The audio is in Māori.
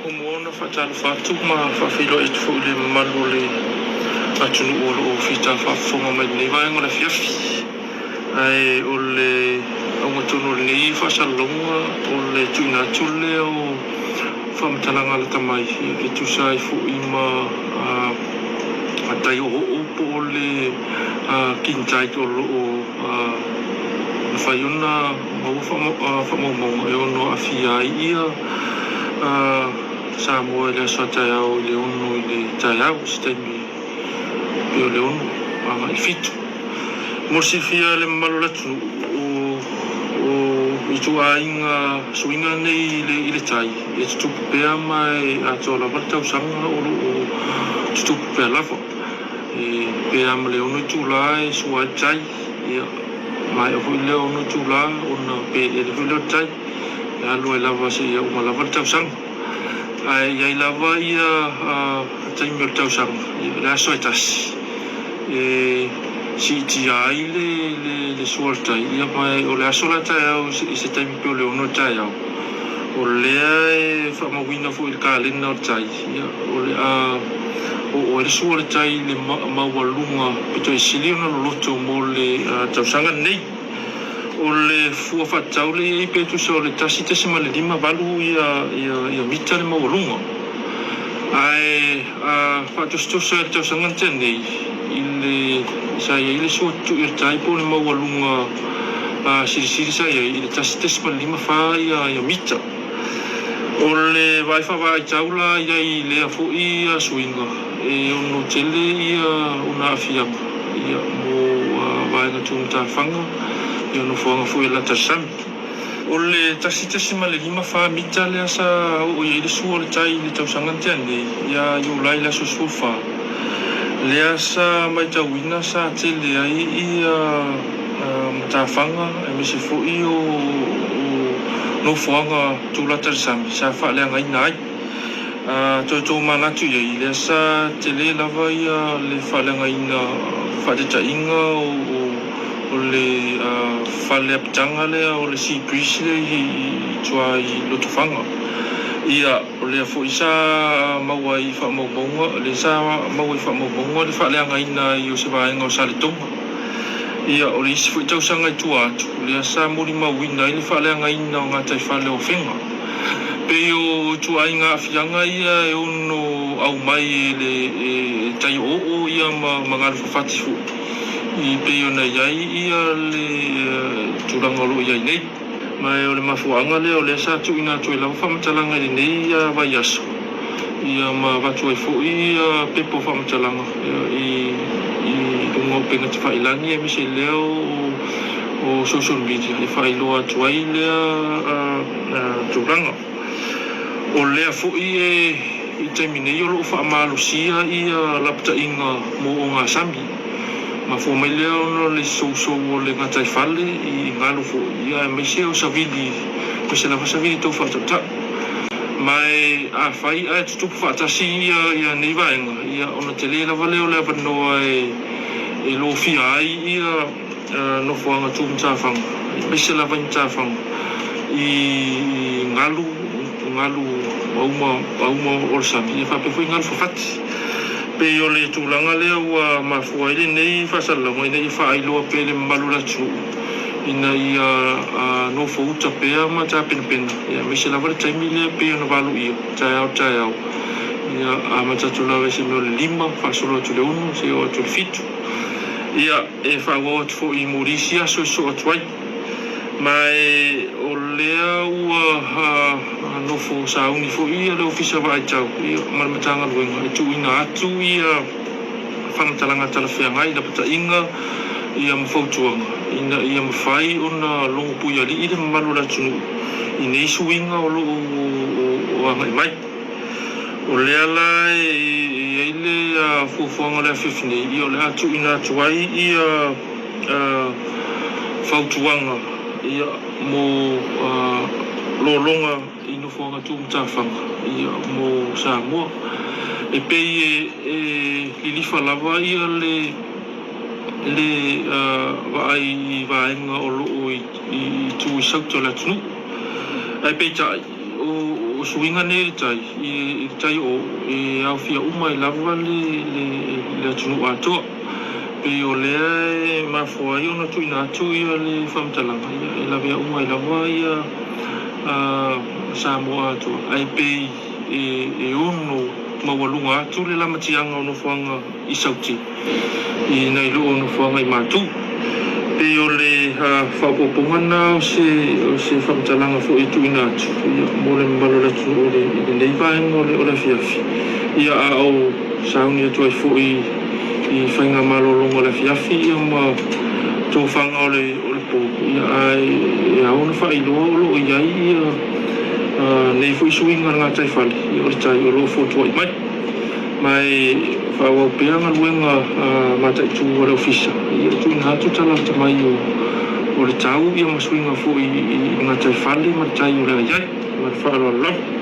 Homoona whaatala whātu ma whawhilo e tufu le malu le atunu o whita whawhonga mai nei vaenga le fiafi. Ai o le aungatonu nei whasalonga o le tuina tule o whamatalanga le tamai e tusai fu ima atai o opo o le kintai o na whaiona whamaumonga e ono awhia ia sa moa le aso tai au le ono i le tai au stemi peo le ono i fitu. Morsi fia le malolatu o i tu ainga suinga nei i le tai e tutupu pea mai a tola vartau sanga o tutupu pea lava e pea ma le ono i tu la e sua tai mai o le ono i tu la ona pe e le leo tai e alo e lava se ia uma lava tau sanga ai ai lava ia tai me tau sanga le aso e tasi e si ti ai le suarta ia mai o le aso la tai au i se tai pe o le ono tai au o lea e whamawina fu il kalena o tai ia o le o le suar tai le mawalunga pito e sili ona loto mo le tau sanga nei o le fua whatau le petu so le tasi te sema le lima valu ia mita le mawalunga ai whatustosa e tau sanga tenei i le sua tu i tai po le mawalunga siri sa i le tasi te sema le lima wha ia mita o le waifa wai taula i le afo ia suinga e ono tele ia una afianga ia mo vaenga tūmta whanga ia no fonga fu la tasam o le tasitasi ma le lima fa mita le asa o ia le sua le tai le tau sangante ane ia yo lai la sosufa le asa mai tauina sa tele ai ia matawhanga e mese fu i o no fonga tula tasam sa fa le ngai nai to manatu ia le asa tele lava ia le fa le ngai na fa te tainga o le fale apitanga lea o le sea breeze le i tua i lotofanga ia o le fo isa maua i whamaumonga le sa maua i whamaumonga le whaleanga ina i o se vaenga o salitonga ia o le isi fo i tausanga i tua atu le sa mori mauina i le whaleanga ina o ngatai whale o whenga pe o tua inga afianga ia e ono au mai le tai o ia mangaru whawhati fu i peona iai ia le turangolo iai nei mai o le mafuanga le o le sa tuina tu la whamatalanga i nei ia vai aso ia ma watu ai fo ia pepo whamatalanga i ungo penga te whailangi e mise leo o social media i whailoa tuai lea turanga o lea fo i taimi nei o loo whaamalusia ia lapta inga mo o ngā sami ma fo mai leo no le so o le ngatai fale i ngalo fo ia mai se o savili ko se la savili to fa ta mai a fai a tu fa ta si ia nei vaenga ia ona tele la vale o le no e lo fi ai ia no fo anga tu mta fang mai se la van ta fang i ngalo uma o sabi fa pe fo ngalo fo fati pe o le tūlanga lea ua mafua ele nei whasalonga ina i whaailoa pe le malulatu ina ia no fauta pea ma ta pena ia me se lava le taimi lea pe ona walu ia tai au ia a matatula se no le lima whasolo atu le unu se o atu le fitu ia e whaua atu fo i Morisia so atu ai ma o lea ua no fo sauni fo ia le ofisa vai tau ia malamatanga luenga e tuina atu ia whamatalanga talawhiangai la pata inga ia mawhautuanga ia mawhai ona longo puia li ide malula tunu i nei suinga o lo angai mai o lea la ia ile fuafuanga lea whiwhine ia o lea atu ina atu ai ia whautuanga ia mo lolonga i no fonga tu mtafanga ia mo Samoa e pei lilifa lava ia le vai vaenga o loo i tu i sauta la tunu ai pei tai o o suinga nei tai o e au fia uma I lava le tunu ato pe o le ma fo ai ona tu ina tu ia le famtalanga ia la via uma I lava ia Samoa ato ai pe e ono mawalunga atu le lama tianga ono fuanga I sauti I nei lo ono fuanga I matu pe o le whapopongana o se whamtalanga fo I tuina atu mo le malora tu o le nei vaenga o le fiafi ia a au sauni atu ai fo I whainga malolonga le fiafi ia ma tō whanga o le pōku ia ai a ona wha I loa o lo ia nei fo I suinga ngā tai whali I o le tai o lo fo tua I mai whawau peanga luenga matai tu o le ofisa I tuina atu talata mai o le tau ia ma suinga fo I ngā tai whali ma tai o le aiai ma le whaaloa lau